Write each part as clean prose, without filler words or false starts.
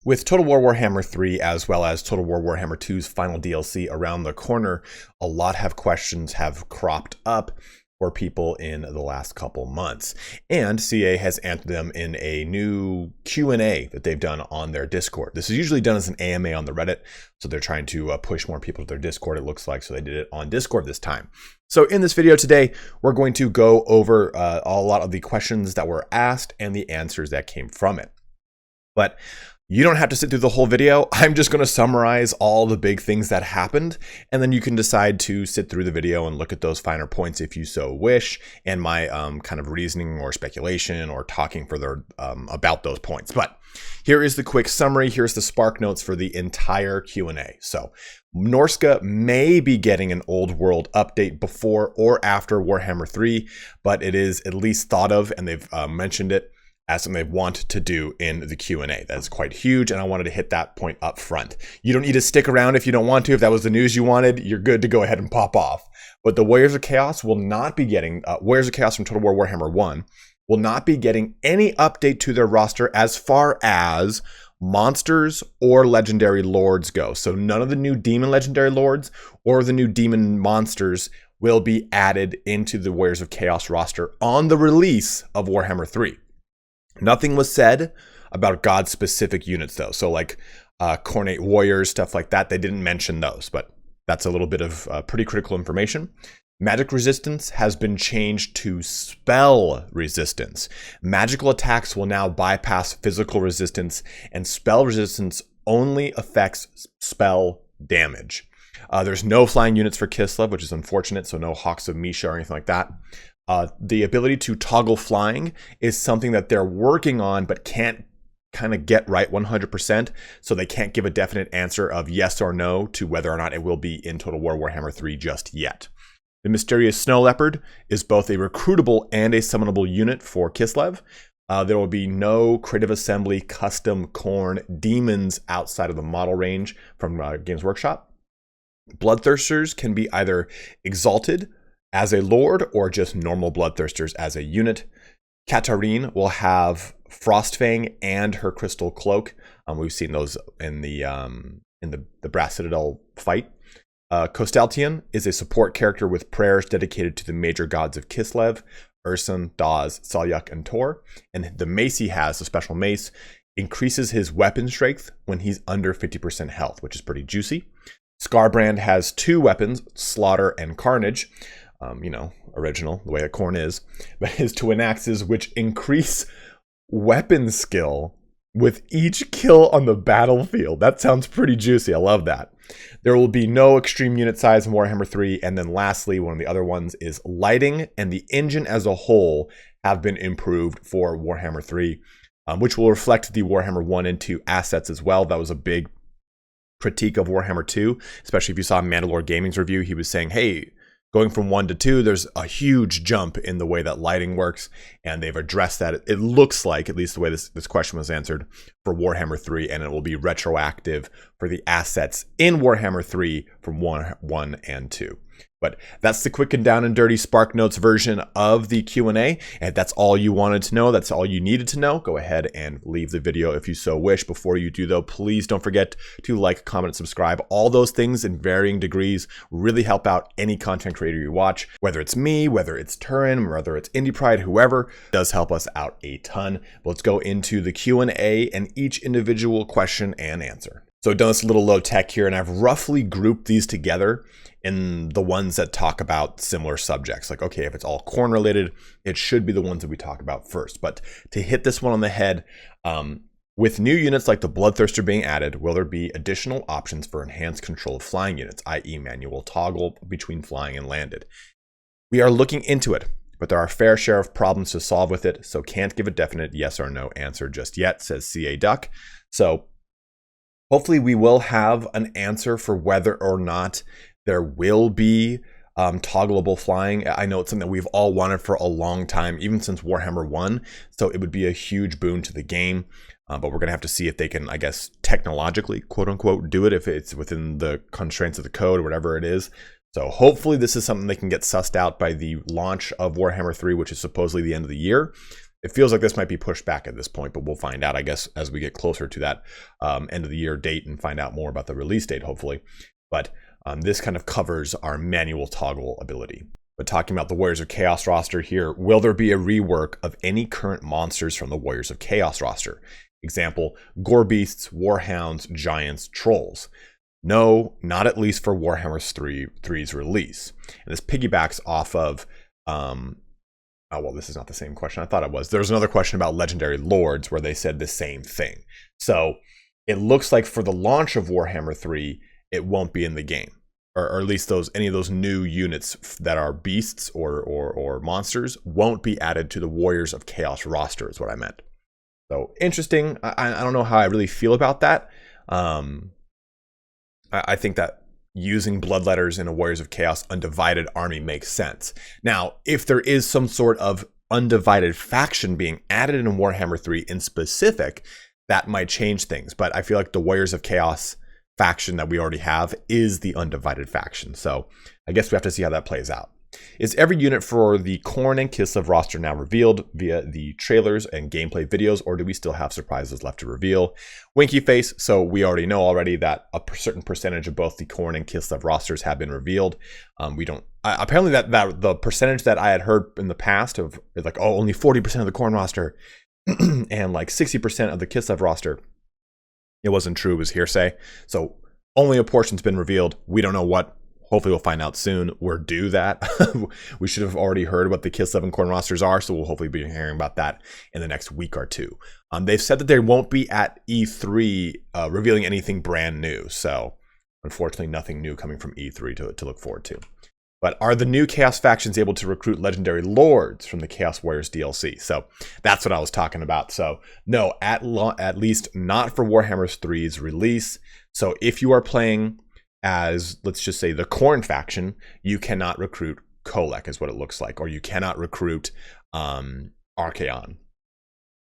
With Total War Warhammer 3 as well as Total War Warhammer 2's final DLC around the corner, a lot of questions have cropped up for people in the last couple months. And CA has answered them in a new Q&A that they've done on their Discord. This is usually done as an AMA on the Reddit, so they're trying to push more people to their Discord, it looks like, so they did it on Discord this time. So in this video today, we're going to go over a lot of the questions that were asked and the answers that came from it. But you don't have to sit through the whole video. I'm just going to summarize all the big things that happened, and then you can decide to sit through the video and look at those finer points if you so wish, and my kind of reasoning or speculation or talking further about those points. But here is the quick summary. Here's the spark notes for the entire Q&A. So Norsca may be getting an old world update before or after Warhammer 3, but it is at least thought of, and they've mentioned it as something they want to do in the Q&A. That's quite huge, and I wanted to hit that point up front. You don't need to stick around if you don't want to. If that was the news you wanted, you're good to go ahead and pop off. But the Warriors of Chaos will not be getting, Warriors of Chaos from Total War Warhammer 1 will not be getting any update to their roster as far as monsters or legendary lords go. So none of the new demon legendary lords or the new demon monsters will be added into the Warriors of Chaos roster on the release of Warhammer 3. Nothing was said about God-specific units, though. So like Khornate warriors, stuff like that, they didn't mention those, but that's a little bit of pretty critical information. Magic resistance has been changed to spell resistance. Magical attacks will now bypass physical resistance, and spell resistance only affects spell damage. There's no flying units for Kislev, which is unfortunate, so no Hawks of Misha or anything like that. The ability to toggle flying is something that they're working on but can't kind of get right 100%, so they can't give a definite answer of yes or no to whether or not it will be in Total War Warhammer 3 just yet. The mysterious snow leopard is both a recruitable and a summonable unit for Kislev. There will be no Creative Assembly Custom Khorne demons outside of the model range from Games Workshop. Bloodthirsters can be either exalted as a lord or just normal Bloodthirsters as a unit. Katarin will have Frost Fang and her Crystal Cloak. We've seen those in the Brass Citadel fight. Kostaltyn is a support character with prayers dedicated to the major gods of Kislev, Ursun, Dazh, Salyak, and Tor. And the mace he has, the special mace, increases his weapon strength when he's under 50% health, which is pretty juicy. Scarbrand has two weapons, Slaughter and Carnage. Original, the way a Khorne is, but his twin axes, which increase weapon skill with each kill on the battlefield. That sounds pretty juicy. I love that. There will be no extreme unit size in Warhammer 3. And then lastly, one of the other ones is lighting and the engine as a whole have been improved for Warhammer 3, which will reflect the Warhammer 1 and 2 assets as well. That was a big critique of Warhammer 2, especially if you saw Mandalore Gaming's review. He was saying, hey, going from 1 to 2, there's a huge jump in the way that lighting works, and they've addressed that. It looks like, at least the way this question was answered, for Warhammer 3, and it will be retroactive for the assets in Warhammer 3 from 1 and 2. But that's the quick and down and dirty Spark Notes version of the Q&A. And if that's all you wanted to know, that's all you needed to know, go ahead and leave the video if you so wish. Before you do, though, please don't forget to like, comment, and subscribe. All those things in varying degrees really help out any content creator you watch. Whether it's me, whether it's Turin, whether it's Indie Pride, whoever, does help us out a ton. But let's go into the Q&A and each individual question and answer. So I've done this a little low tech here, and I've roughly grouped these together in the ones that talk about similar subjects. Like, okay, if it's all Khorne related, it should be the ones that we talk about first. But to hit this one on the head, with new units like the Bloodthirster being added, will there be additional options for enhanced control of flying units, i.e. manual toggle between flying and landed? We are looking into it, but there are a fair share of problems to solve with it, so can't give a definite yes or no answer just yet, says CA Duck. So hopefully we will have an answer for whether or not there will be toggleable flying. I know it's something that we've all wanted for a long time, even since Warhammer 1. So it would be a huge boon to the game. But we're going to have to see if they can, I guess, technologically, quote unquote, do it if it's within the constraints of the code or whatever it is. So hopefully this is something they can get sussed out by the launch of Warhammer 3, which is supposedly the end of the year. It feels like this might be pushed back at this point, but we'll find out, I guess, as we get closer to that end of the year date and find out more about the release date, hopefully. But this kind of covers our manual toggle ability. But talking about the Warriors of Chaos roster here, will there be a rework of any current monsters from the Warriors of Chaos roster? Example, gore beasts, warhounds, giants, trolls. No, not at least for Warhammer 3's release. And this piggybacks off of, oh, well, this is not the same question I thought it was. There was another question about Legendary Lords where they said the same thing. So it looks like for the launch of Warhammer 3, it won't be in the game. Or at least any of those new units that are beasts or monsters won't be added to the Warriors of Chaos roster is what I meant. So interesting. I don't know how I really feel about that. I think that using bloodletters in a Warriors of Chaos undivided army makes sense. Now, if there is some sort of undivided faction being added in Warhammer 3 in specific, that might change things. But I feel like the Warriors of Chaos faction that we already have is the undivided faction. So I guess we have to see how that plays out. Is every unit for the Khorne and Kislev roster now revealed via the trailers and gameplay videos, or do we still have surprises left to reveal? Winky face, so we already know that a certain percentage of both the Khorne and Kislev rosters have been revealed. We don't, apparently that the percentage that I had heard in the past of like, oh, only 40% of the Khorne roster and like 60% of the Kislev roster, it wasn't true, it was hearsay. So only a portion's been revealed. We don't know what. Hopefully we'll find out soon. We're due that. We should have already heard what the Kislev and Khorne rosters are, so we'll hopefully be hearing about that in the next week or two. They've said that they won't be at E3 revealing anything brand new, so unfortunately nothing new coming from E3 to look forward to. But are the new Chaos factions able to recruit Legendary Lords from the Chaos Warriors DLC? So that's what I was talking about. So no, at least not for Warhammer 3's release. So if you are playing as, let's just say, the Khorne faction, you cannot recruit Kolek is what it looks like, or you cannot recruit Archaon.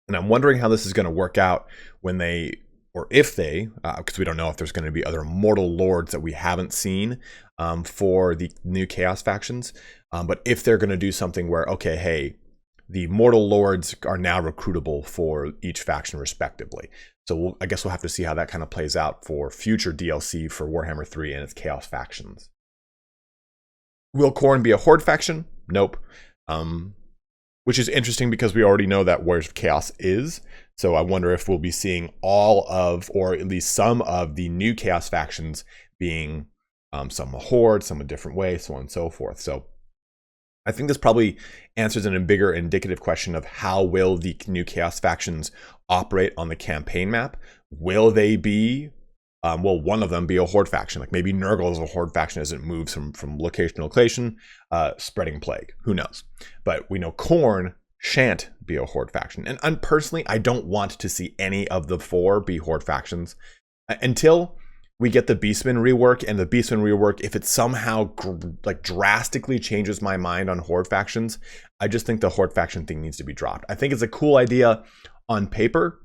And I'm wondering how this is going to work out when they, or if they, because we don't know if there's going to be other mortal lords that we haven't seen for the new Chaos factions, but if they're going to do something where, okay, hey, the mortal lords are now recruitable for each faction respectively. So I guess we'll have to see how that kind of plays out for future DLC for Warhammer 3 and its Chaos factions. Will Khorne be a Horde faction? Nope. Which is interesting because we already know that Warriors of Chaos is. So I wonder if we'll be seeing all of, or at least some of the new Chaos factions being some a Horde, some a different way, so on and so forth. So I think this probably answers a bigger indicative question of how will the new Chaos factions operate on the campaign map. Will they be, will one of them be a Horde faction? Like maybe Nurgle is a Horde faction as it moves from location to location, spreading plague. Who knows? But we know Khorne shan't be a Horde faction. And personally, I don't want to see any of the four be Horde factions until we get the Beastman rework. And the Beastman rework, if it somehow like drastically changes my mind on Horde factions, I just think the Horde faction thing needs to be dropped. I think it's a cool idea on paper,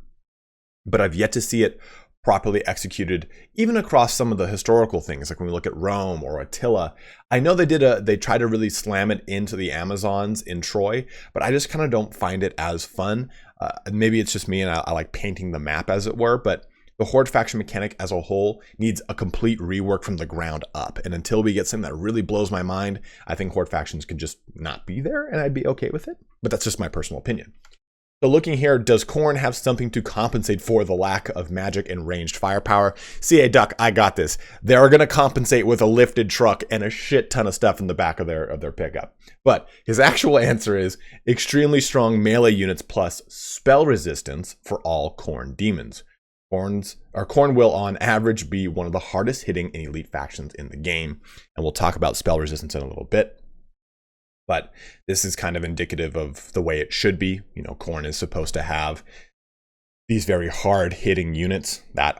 but I've yet to see it properly executed, even across some of the historical things, like when we look at Rome or Attila. I know they tried to really slam it into the Amazons in Troy, but I just kind of don't find it as fun. Maybe it's just me and I like painting the map, as it were, but the Horde faction mechanic as a whole needs a complete rework from the ground up. And until we get something that really blows my mind, I think Horde factions can just not be there and I'd be okay with it. But that's just my personal opinion. So looking here, does Khorne have something to compensate for the lack of magic and ranged firepower? CA Duck, I got this. They're going to compensate with a lifted truck and a shit ton of stuff in the back of their pickup. But his actual answer is extremely strong melee units plus spell resistance for all Khorne demons. Khorne will on average be one of the hardest hitting and elite factions in the game. And we'll talk about spell resistance in a little bit. But this is kind of indicative of the way it should be. You know, Khorne is supposed to have these very hard hitting units that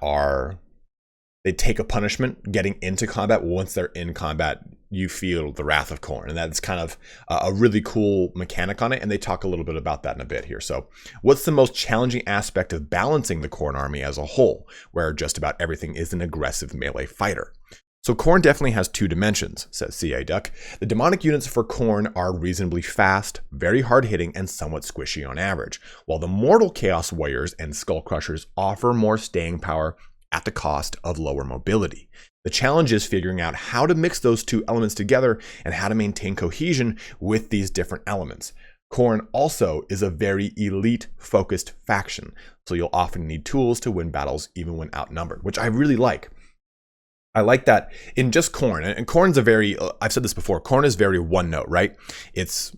they take a punishment getting into combat. Once they're in combat, you feel the wrath of Khorne. And that's kind of a really cool mechanic on it. And they talk a little bit about that in a bit here. So what's the most challenging aspect of balancing the Khorne army as a whole, where just about everything is an aggressive melee fighter? So Khorne definitely has two dimensions, says CA Duck. The demonic units for Khorne are reasonably fast, very hard hitting, and somewhat squishy on average, while the mortal Chaos Warriors and Skull Crushers offer more staying power at the cost of lower mobility. The challenge is figuring out how to mix those two elements together and how to maintain cohesion with these different elements. Khorne also is a very elite-focused faction, so you'll often need tools to win battles even when outnumbered, which I really like. I like that in just Khorne, and Khorne's a very, I've said this before, Khorne is very one note, right? It's,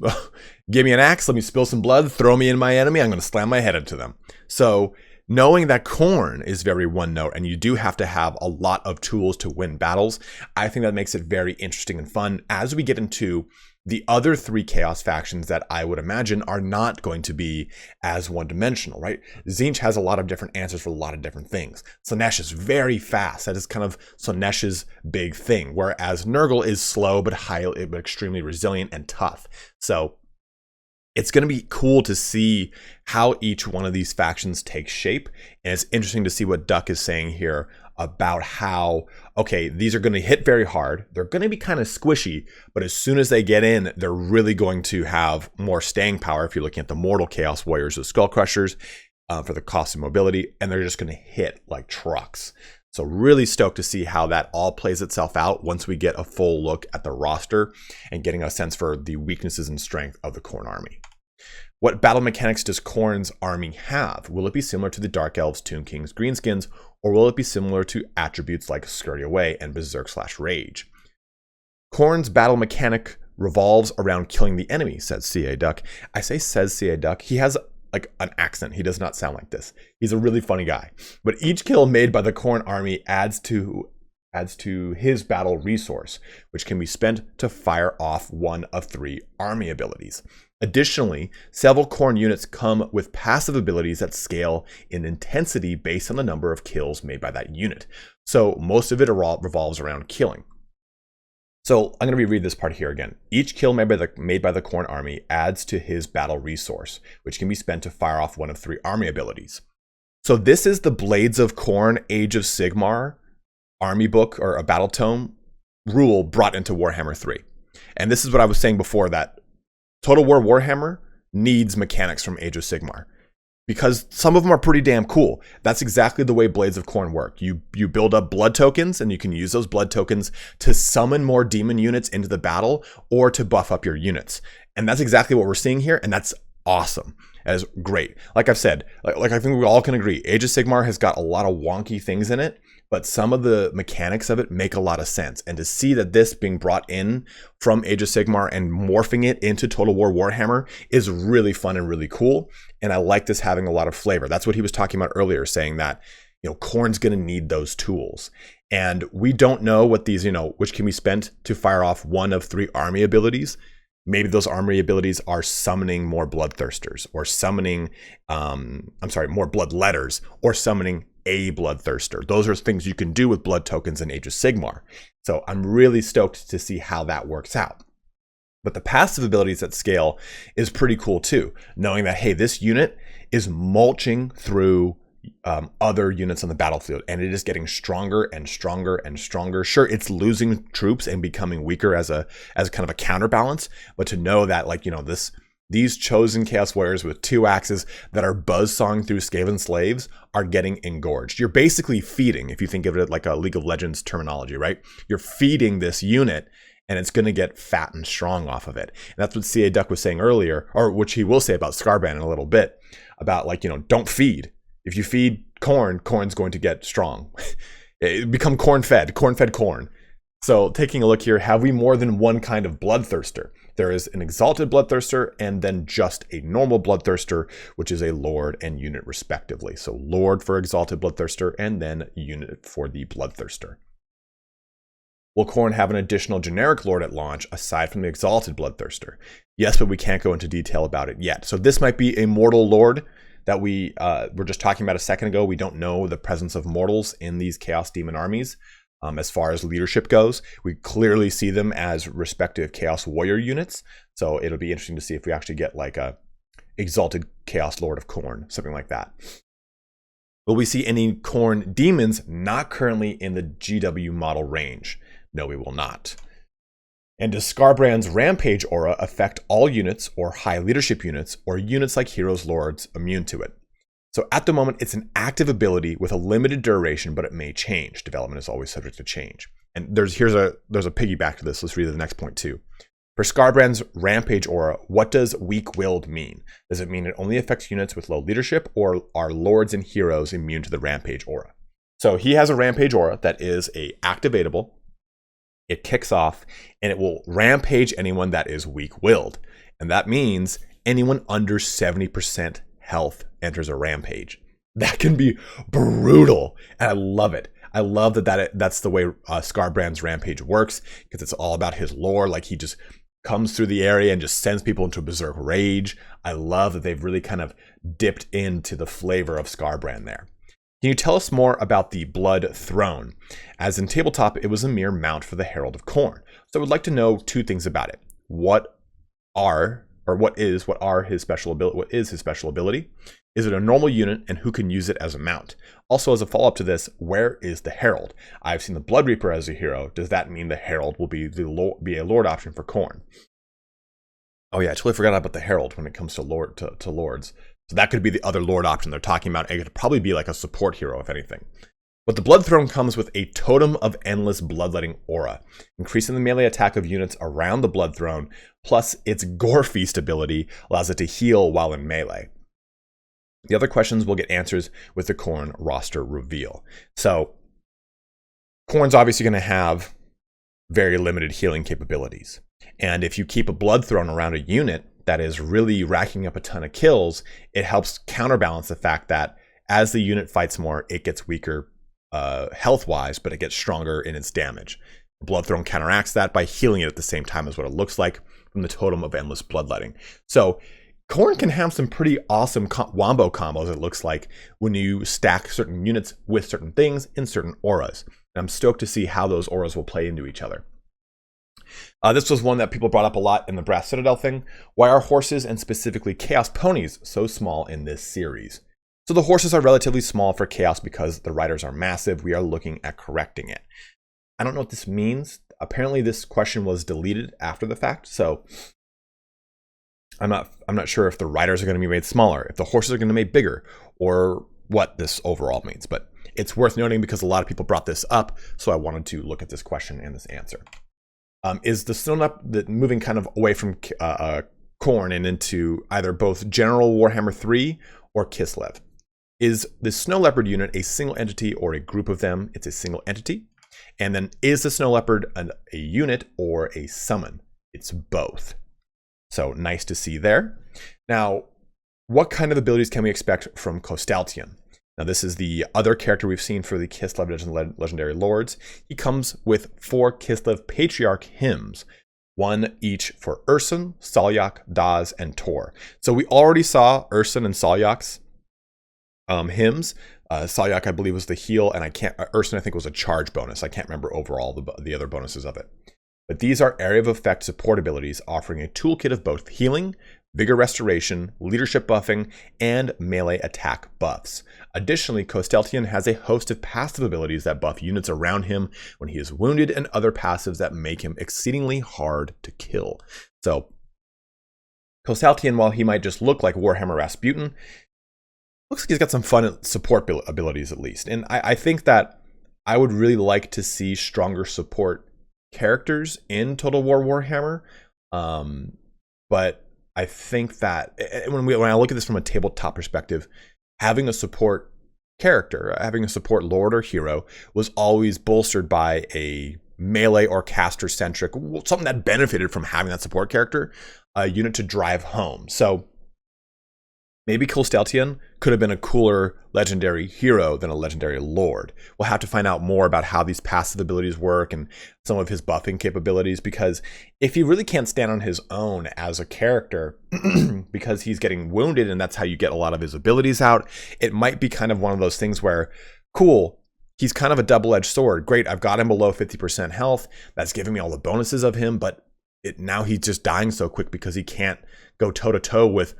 give me an axe, let me spill some blood, throw me in my enemy, I'm going to slam my head into them. So knowing that Khorne is very one note and you do have to have a lot of tools to win battles, I think that makes it very interesting and fun as we get into the other three Chaos factions that I would imagine are not going to be as one-dimensional, right? Tzeentch has a lot of different answers for a lot of different things. Slaanesh is very fast. That is kind of Slaanesh's big thing, whereas Nurgle is slow but extremely resilient and tough. So it's going to be cool to see how each one of these factions takes shape. And it's interesting to see what Duck is saying here about how, okay, these are going to hit very hard. They're going to be kind of squishy, but as soon as they get in, they're really going to have more staying power. If you're looking at the mortal Chaos Warriors, the Skull Crushers, for the cost of mobility, and they're just going to hit like trucks. So really stoked to see how that all plays itself out once we get a full look at the roster and getting a sense for the weaknesses and strength of the Khorne army. What battle mechanics does Khorne's army have? Will it be similar to the Dark Elves, Tomb Kings, Greenskins, or will it be similar to attributes like Scurry Away and Berserk/Rage? Khorne's battle mechanic revolves around killing the enemy, says CA Duck. I say says CA Duck. He has like an accent. He does not sound like this. He's a really funny guy. But each kill made by the Khorne army adds to his battle resource, which can be spent to fire off one of 3 army abilities. Additionally, several Khorne units come with passive abilities that scale in intensity based on the number of kills made by that unit. So most of it revolves around killing. So I'm going to reread this part here again. Each kill made by the Khorne army adds to his battle resource, which can be spent to fire off one of 3 army abilities. So this is the Blades of Khorne Age of Sigmar army book, or a battle tome rule brought into Warhammer 3. And this is what I was saying before, that Total War Warhammer needs mechanics from Age of Sigmar, because some of them are pretty damn cool. That's exactly the way Blades of Khorne work. You build up blood tokens, and you can use those blood tokens to summon more demon units into the battle or to buff up your units. And that's exactly what we're seeing here, and that's awesome. That is great. Like I've said, like I think we all can agree, Age of Sigmar has got a lot of wonky things in it, but some of the mechanics of it make a lot of sense. And to see that this being brought in from Age of Sigmar and morphing it into Total War Warhammer is really fun and really cool. And I like this having a lot of flavor. That's what he was talking about earlier, saying that, you know, Khorne's going to need those tools. And we don't know what these, which can be spent to fire off one of 3 army abilities. Maybe those army abilities are summoning more Bloodthirsters, or summoning, more Bloodletters, or summoning a Bloodthirster. Those are things you can do with blood tokens in Age of Sigmar. So I'm really stoked to see how that works out. But the passive abilities at scale is pretty cool too, knowing that, hey, this unit is mulching through other units on the battlefield, and it is getting stronger and stronger and stronger. Sure, it's losing troops and becoming weaker as a kind of a counterbalance, but to know that, like, these chosen Chaos Warriors with 2 axes that are buzzsawing through Skaven slaves are getting engorged. You're basically feeding, if you think of it like a League of Legends terminology, right? You're feeding this unit, and it's going to get fat and strong off of it. And that's what CA Duck was saying earlier, or which he will say about Scarban in a little bit, about, like, don't feed. If you feed Khorne, Khorne's going to get strong. Become corn-fed Khorne. So taking a look here, have we more than one kind of Bloodthirster? There is an exalted Bloodthirster and then just a normal Bloodthirster, which is a Lord and unit respectively. So Lord for exalted Bloodthirster and then unit for the Bloodthirster. Will Khorne have an additional generic Lord at launch aside from the exalted Bloodthirster? Yes, but we can't go into detail about it yet. So this might be a mortal Lord that we were just talking about a second ago. We don't know the presence of mortals in these Chaos Demon armies. As far as leadership goes, we clearly see them as respective Chaos Warrior units. So it'll be interesting to see if we actually get like a exalted Chaos Lord of Khorne, something like that. Will we see any Khorne demons not currently in the GW model range? No, we will not. And does Skarbrand's Rampage aura affect all units or high leadership units or units like Heroes Lords immune to it? So at the moment, it's an active ability with a limited duration, but it may change. Development is always subject to change. And there's a piggyback to this. Let's read the next point too. For Skarbrand's Rampage aura, what does weak-willed mean? Does it mean it only affects units with low leadership, or are lords and heroes immune to the Rampage aura? So he has a Rampage aura that is a activatable. It kicks off, and it will rampage anyone that is weak-willed. And that means anyone under 70% health enters a rampage. That can be brutal, and I love it. I love that's the way Skarbrand's Rampage works, because it's all about his lore. Like, he just comes through the area and just sends people into berserk rage. I love that they've really kind of dipped into the flavor of Skarbrand there. Can you tell us more about the Blood Throne? As in tabletop, it was a mere mount for the Herald of Khorne. So I would like to know two things about it. What is his special ability? Is it a normal unit, and who can use it as a mount? Also, as a follow-up to this, where is the Herald? I've seen the Blood Reaper as a hero. Does that mean the Herald will be a Lord option for Khorne? Oh yeah, I totally forgot about the Herald when it comes to Lords. So that could be the other Lord option they're talking about. It could probably be like a support hero, if anything. But the Blood Throne comes with a Totem of Endless Bloodletting aura, increasing the melee attack of units around the Blood Throne, plus its Gore Feast ability allows it to heal while in melee. The other questions will get answers with the Khorne roster reveal. So Khorne's obviously going to have very limited healing capabilities. And if you keep a Blood Throne around a unit that is really racking up a ton of kills, it helps counterbalance the fact that as the unit fights more, it gets weaker health-wise, but it gets stronger in its damage. The Blood Throne counteracts that by healing it at the same time as what it looks like from the Totem of Endless Bloodletting. So Khorne can have some pretty awesome wombo combos, it looks like, when you stack certain units with certain things in certain auras. And I'm stoked to see how those auras will play into each other. This was one that people brought up a lot in the Brass Citadel thing. Why are horses, and specifically Chaos ponies, so small in this series? So the horses are relatively small for Chaos because the riders are massive. We are looking at correcting it. I don't know what this means. Apparently this question was deleted after the fact, so I'm not sure if the riders are going to be made smaller, if the horses are going to be made bigger, or what this overall means. But it's worth noting because a lot of people brought this up, so I wanted to look at this question and this answer. Is the Snow Leopard moving kind of away from Khorne and into either both General Warhammer 3 or Kislev? Is the Snow Leopard unit a single entity or a group of them? It's a single entity. And then is the Snow Leopard a unit or a summon? It's both. So nice to see there. Now, what kind of abilities can we expect from Kostaltyn? Now, this is the other character we've seen for the Kislev Legendary Lords. He comes with 4 Kislev Patriarch hymns, 1 each for Ursun, Salyak, Dazh, and Tor. So we already saw Ursun and Salyak's hymns. Salyak, I believe, was the heal, and Ursun, I think, was a charge bonus. I can't remember overall the other bonuses of it. But these are area of effect support abilities offering a toolkit of both healing, vigor restoration, leadership buffing, and melee attack buffs. Additionally, Kostaltyn has a host of passive abilities that buff units around him when he is wounded, and other passives that make him exceedingly hard to kill. So Kostaltyn, while he might just look like Warhammer Rasputin, looks like he's got some fun support abilities at least. And I think that I would really like to see stronger support characters in Total War Warhammer. But I think that when I look at this from a tabletop perspective, having a support character, having a support lord or hero was always bolstered by a melee or caster centric, something that benefited from having that support character, a unit to drive home. So maybe Kostaltyn could have been a cooler legendary hero than a legendary lord. We'll have to find out more about how these passive abilities work and some of his buffing capabilities, because if he really can't stand on his own as a character because he's getting wounded and that's how you get a lot of his abilities out, it might be kind of one of those things where, cool, he's kind of a double-edged sword. Great, I've got him below 50% health. That's giving me all the bonuses of him, but now he's just dying so quick because he can't go toe-to-toe with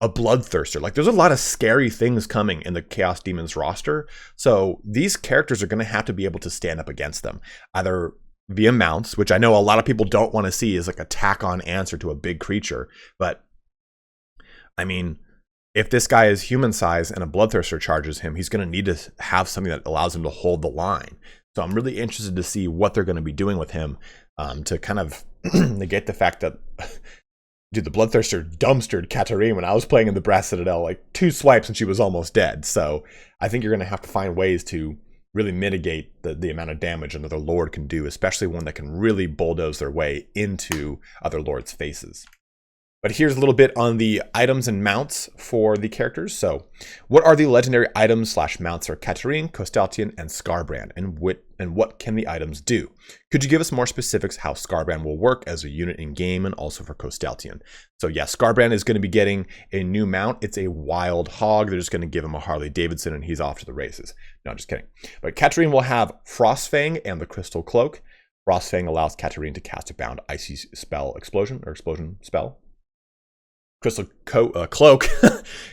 a Bloodthirster. Like, there's a lot of scary things coming in the Chaos Demons roster. So these characters are going to have to be able to stand up against them. Either via mounts, which I know a lot of people don't want to see as like a tack-on answer to a big creature. But I mean, if this guy is human size and a Bloodthirster charges him, he's going to need to have something that allows him to hold the line. So I'm really interested to see what they're going to be doing with him to kind of negate the fact that, dude, the Bloodthirster dumpstered Katarin when I was playing in the Brass Citadel, like 2 swipes and she was almost dead. So I think you're going to have to find ways to really mitigate the amount of damage another Lord can do, especially one that can really bulldoze their way into other Lords' faces. But here's a little bit on the items and mounts for the characters. So what are the legendary items / mounts for Katarin, Kostaltyn, and Skarbrand, and what can the items do? Could you give us more specifics how Skarbrand will work as a unit in game and also for Kostaltyn? So yeah, Skarbrand is going to be getting a new mount. It's a wild hog. They're just going to give him a Harley Davidson and he's off to the races. No, just kidding. But Katarin will have Frost Fang and the Crystal Cloak. Frost Fang allows Katarin to cast a bound icy spell explosion spell. Crystal Cloak,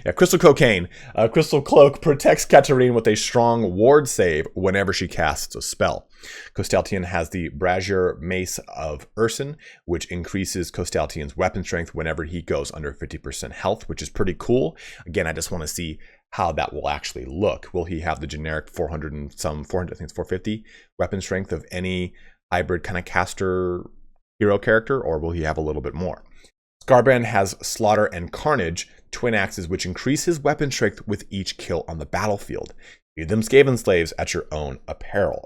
yeah, Crystal Cocaine. Crystal Cloak protects Katarin with a strong ward save whenever she casts a spell. Kostaltyn has the Brazier Mace of Ursun, which increases Kostaltyn's weapon strength whenever he goes under 50% health, which is pretty cool. Again, I just want to see how that will actually look. Will he have the generic 400 and some 400, I think it's 450 weapon strength of any hybrid kind of caster hero character, or will he have a little bit more? Skarbrand has Slaughter and Carnage, twin axes, which increase his weapon strength with each kill on the battlefield. Feed them Skaven slaves at your own peril,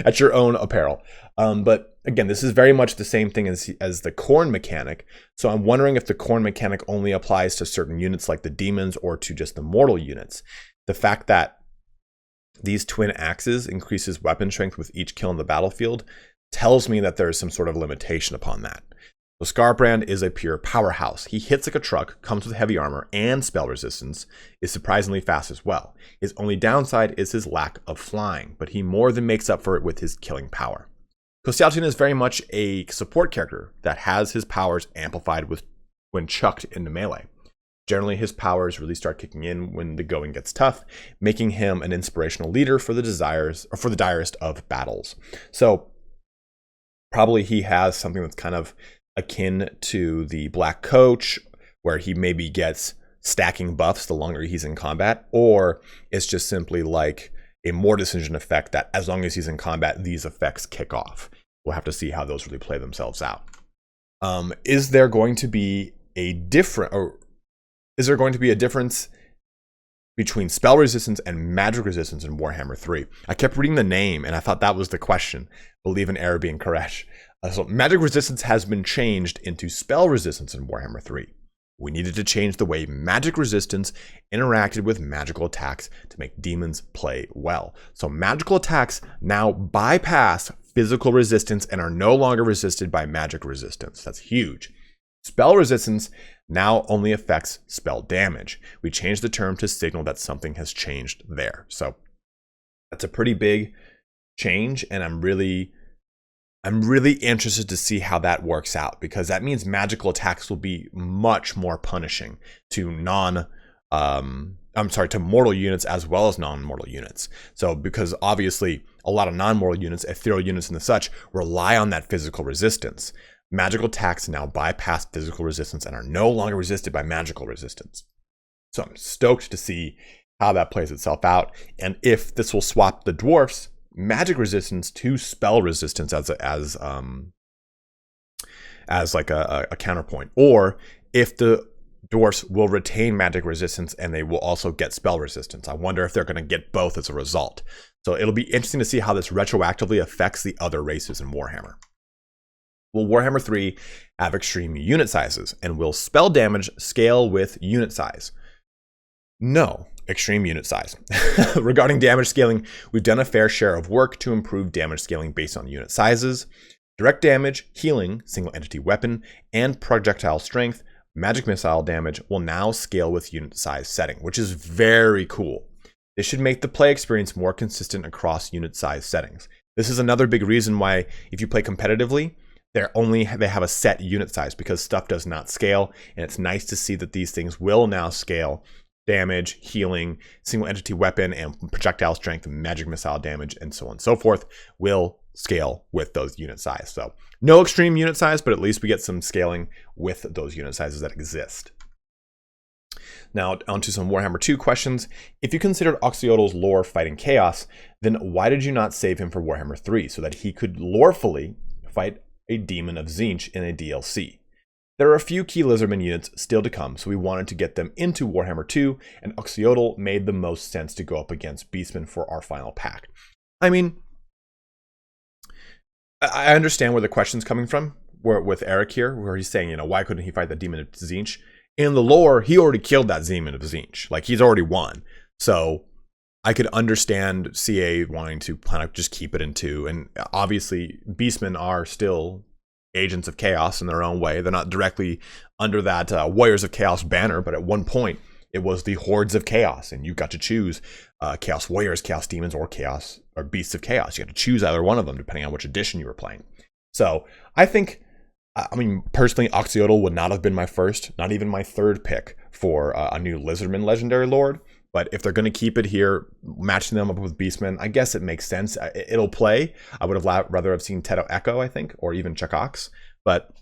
at your own apparel. But again, this is very much the same thing as the Khorne mechanic. So I'm wondering if the Khorne mechanic only applies to certain units like the demons or to just the mortal units. The fact that these twin axes increases weapon strength with each kill on the battlefield tells me that there is some sort of limitation upon that. So Skarbrand is a pure powerhouse. He hits like a truck, comes with heavy armor and spell resistance, is surprisingly fast as well. His only downside is his lack of flying, but he more than makes up for it with his killing power. Kostaltyn is very much a support character that has his powers amplified when chucked into melee. Generally, his powers really start kicking in when the going gets tough, making him an inspirational leader for the direst of battles. So probably he has something that's kind of akin to the Black Coach, where he maybe gets stacking buffs the longer he's in combat, or it's just simply like a Mortis Engine effect that as long as he's in combat, these effects kick off. We'll have to see how those really play themselves out. Is there going to be a difference between spell resistance and magic resistance in Warhammer 3? I kept reading the name and I thought that was the question. Believe in Arabi and Koresh. So magic resistance has been changed into spell resistance in Warhammer 3. We needed to change the way magic resistance interacted with magical attacks to make demons play well. So magical attacks now bypass physical resistance and are no longer resisted by magic resistance. That's huge. Spell resistance now only affects spell damage. We changed the term to signal that something has changed there. So that's a pretty big change, and I'm really interested to see how that works out, because that means magical attacks will be much more punishing to to mortal units as well as non-mortal units. So because obviously a lot of non-mortal units, ethereal units and the such, rely on that physical resistance. Magical attacks now bypass physical resistance and are no longer resisted by magical resistance. So I'm stoked to see how that plays itself out, and if this will swap the dwarfs magic resistance to spell resistance as like a counterpoint, or if the dwarfs will retain magic resistance and they will also get spell resistance. I wonder if they're going to get both as a result. So it'll be interesting to see how this retroactively affects the other races in Warhammer. Will Warhammer 3 have extreme unit sizes, and will spell damage scale with unit size? No. Extreme unit size. Regarding damage scaling, we've done a fair share of work to improve damage scaling based on unit sizes. Direct damage, healing, single entity weapon, and projectile strength, magic missile damage will now scale with unit size setting, which is very cool. This should make the play experience more consistent across unit size settings. This is another big reason why if you play competitively, they have a set unit size, because stuff does not scale, and it's nice to see that these things will now scale damage, healing, single entity weapon, and projectile strength, magic missile damage, and so on and so forth will scale with those unit size. So no extreme unit size, but at least we get some scaling with those unit sizes that exist. Now onto some Warhammer 2 questions. If you considered Oxyodal's lore fighting chaos, then why did you not save him for Warhammer 3 so that he could lorefully fight a demon of Tzeentch in a DLC? There are a few key Lizardman units still to come, so we wanted to get them into Warhammer 2, and Oxyodal made the most sense to go up against Beastmen for our final pack. I mean, I understand where the question's coming from, with Eric here, where he's saying, why couldn't he fight the demon of Tzeentch? In the lore, he already killed that demon of Tzeentch. Like, he's already won. So I could understand CA wanting to kind of just keep it in 2, and obviously Beastmen are still agents of chaos in their own way. They're not directly under that Warriors of Chaos banner, but at one point it was the Hordes of Chaos, and you got to choose Chaos Warriors, Chaos Demons, or Chaos or Beasts of Chaos. You got to choose either one of them depending on which edition you were playing. So I think, personally, Oxyodal would not have been my first, not even my third pick for a new Lizardman Legendary Lord. But if they're going to keep it here, matching them up with Beastmen, I guess it makes sense. It'll play. I would have rather have seen Teto Echo, I think, or even Chekox. But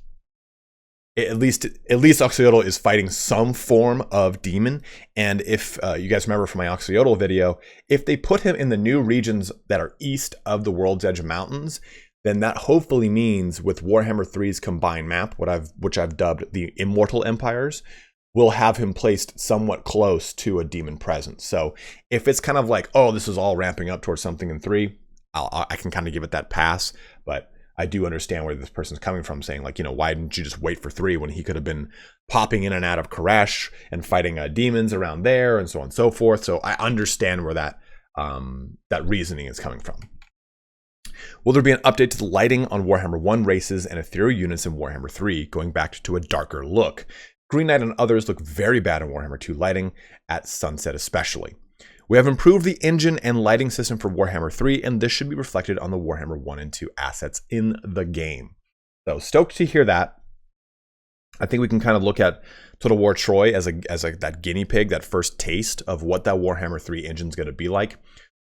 at least Oxyodal is fighting some form of demon. And if you guys remember from my Oxyodal video, if they put him in the new regions that are east of the World's Edge Mountains, then that hopefully means with Warhammer 3's combined map, which I've dubbed the Immortal Empires, we'll have him placed somewhat close to a demon presence. So if it's kind of like, oh, this is all ramping up towards something in 3, I can kind of give it that pass. But I do understand where this person's coming from, saying like, why didn't you just wait for 3 when he could have been popping in and out of Koresh and fighting demons around there and so on and so forth. So I understand where that reasoning is coming from. Will there be an update to the lighting on Warhammer 1 races and ethereal units in Warhammer 3, going back to a darker look? Green Knight and others look very bad in Warhammer 2 lighting, at sunset especially. We have improved the engine and lighting system for Warhammer 3, and this should be reflected on the Warhammer 1 and 2 assets in the game. So stoked to hear that. I think we can kind of look at Total War Troy as that guinea pig, that first taste of what that Warhammer 3 engine is going to be like.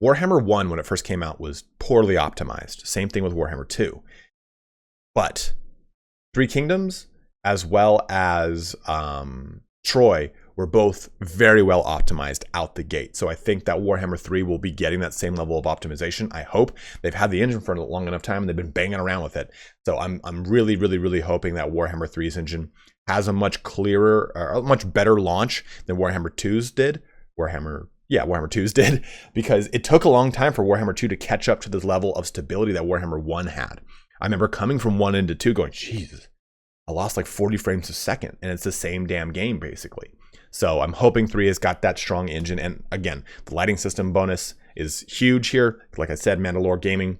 Warhammer 1, when it first came out, was poorly optimized. Same thing with Warhammer 2. But Three Kingdoms, as well as Troy, were both very well optimized out the gate. So I think that Warhammer 3 will be getting that same level of optimization. I hope. They've had the engine for a long enough time and they've been banging around with it. So I'm really, really, really hoping that Warhammer 3's engine has a much clearer, or a much better launch than Warhammer 2's did. Warhammer 2's did, because it took a long time for Warhammer 2 to catch up to the level of stability that Warhammer 1 had. I remember coming from 1 into 2 going, Jesus, I lost like 40 frames a second, and it's the same damn game basically. So I'm hoping 3 has got that strong engine. And again, the lighting system bonus is huge here. Like I said, Mandalore Gaming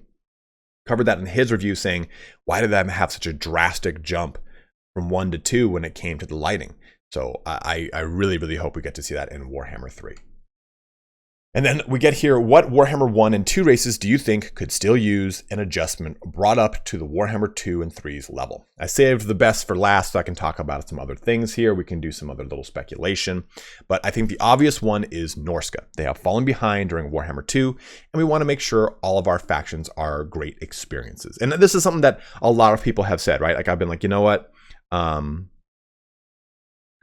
covered that in his review, saying, why did that have such a drastic jump from 1 to 2 when it came to the lighting? So I really, really hope we get to see that in Warhammer 3. And then we get here, what Warhammer 1 and 2 races do you think could still use an adjustment brought up to the Warhammer 2 and 3's level? I saved the best for last so I can talk about some other things here. We can do some other little speculation. But I think the obvious one is Norsca. They have fallen behind during Warhammer 2, and we want to make sure all of our factions are great experiences. And this is something that a lot of people have said, right? Like I've been like, you know what? Well,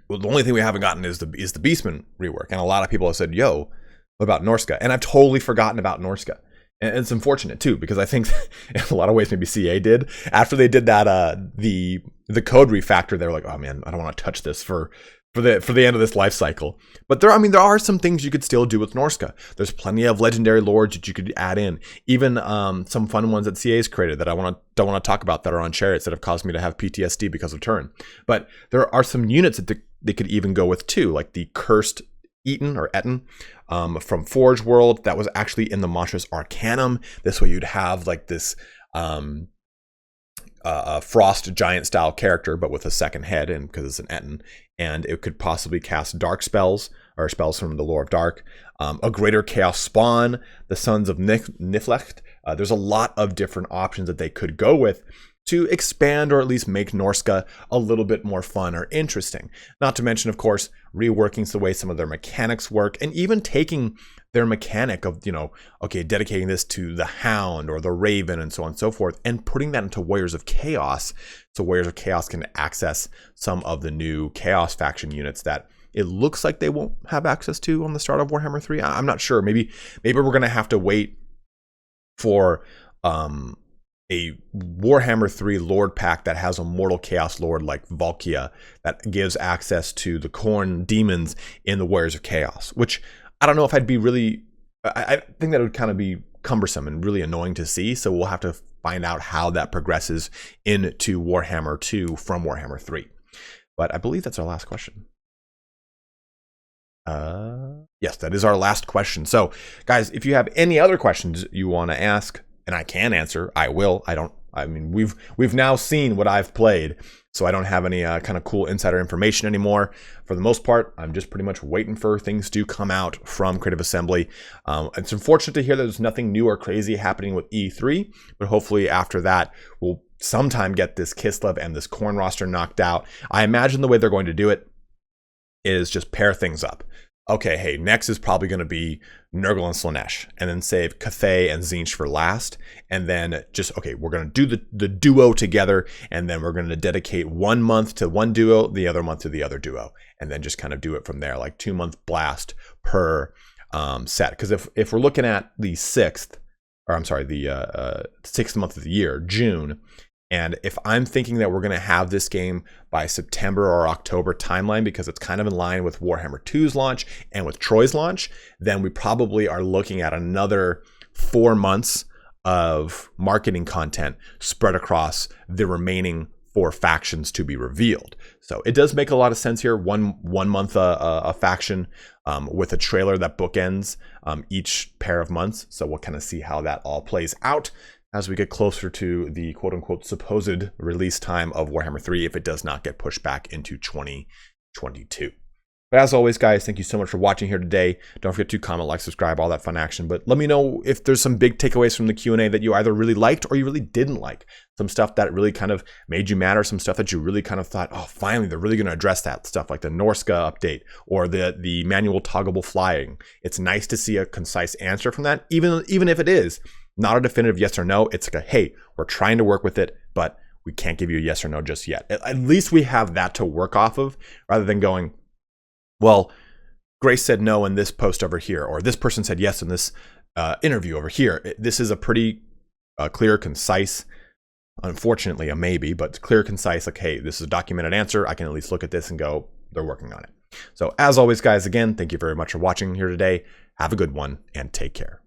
the only thing we haven't gotten is the Beastman rework. And a lot of people have said, yo, what about Norsca? And I've totally forgotten about Norsca. And it's unfortunate too, because I think in a lot of ways maybe CA did. After they did that, the code refactor, they were like, oh man, I don't want to touch this for the end of this life cycle. But there are some things you could still do with Norsca. There's plenty of legendary lords that you could add in. Even some fun ones that CA's created that I don't want to talk about that are on chariots that have caused me to have PTSD because of turn. But there are some units that they could even go with too, like the cursed Eton or Eton from Forge World that was actually in the Monstrous Arcanum. This way you'd have like this Frost giant style character, but with a second head, and because it's an Eton, and it could possibly cast dark spells or spells from the Lore of Dark. A greater chaos spawn, the Sons of Niflecht. There's a lot of different options that they could go with. to expand or at least make Norsca a little bit more fun or interesting. Not to mention, of course, reworking the way some of their mechanics work, and even taking their mechanic of, okay, dedicating this to the Hound or the Raven and so on and so forth, and putting that into Warriors of Chaos, so Warriors of Chaos can access some of the new Chaos faction units that it looks like they won't have access to on the start of Warhammer 3. I'm not sure. Maybe we're going to have to wait for a Warhammer 3 Lord pack that has a Mortal Chaos Lord like Valkia that gives access to the Khorne demons in the Warriors of Chaos, which I don't know if I'd be really... I think that would kind of be cumbersome and really annoying to see, so we'll have to find out how that progresses into Warhammer 2 from Warhammer 3. But I believe that's our last question. Yes, that is our last question. So guys, if you have any other questions you want to ask, and I can answer, I will. I mean, we've now seen what I've played, so I don't have any kind of cool insider information anymore. For the most part, I'm just pretty much waiting for things to come out from Creative Assembly. It's unfortunate to hear that there's nothing new or crazy happening with E3, but hopefully after that, we'll sometime get this Kislev and this Khorne roster knocked out. I imagine the way they're going to do it is just pair things up. Okay, hey, next is probably going to be Nurgle and Slaanesh, and then save Cathay and Tzeentch for last, and then just, okay, we're going to do the duo together, and then we're going to dedicate 1 month to one duo, the other month to the other duo, and then just kind of do it from there, like 2-month blast per set. Because if we're looking at the 6th month of the year, June, and if I'm thinking that we're going to have this game by September or October timeline, because it's kind of in line with Warhammer 2's launch and with Troy's launch, then we probably are looking at another 4 months of marketing content spread across the remaining 4 factions to be revealed. So it does make a lot of sense here. One month a faction with a trailer that bookends each pair of months. So we'll kind of see how that all plays out as we get closer to the quote-unquote supposed release time of Warhammer 3, if it does not get pushed back into 2022. But as always, guys, thank you so much for watching here today. Don't forget to comment, like, subscribe, all that fun action. But let me know if there's some big takeaways from the Q&A that you either really liked or you really didn't like. Some stuff that really kind of made you mad, or some stuff that you really kind of thought, oh, finally, they're really going to address that stuff, like the Norsca update or the manual toggleable flying. It's nice to see a concise answer from that, even if it is not a definitive yes or no. It's like a, hey, we're trying to work with it, but we can't give you a yes or no just yet. At least we have that to work off of, rather than going, well, Grace said no in this post over here, or this person said yes in this interview over here. This is a pretty clear, concise, unfortunately a maybe, but clear, concise, like, hey, this is a documented answer. I can at least look at this and go, they're working on it. So as always, guys, again, thank you very much for watching here today. Have a good one and take care.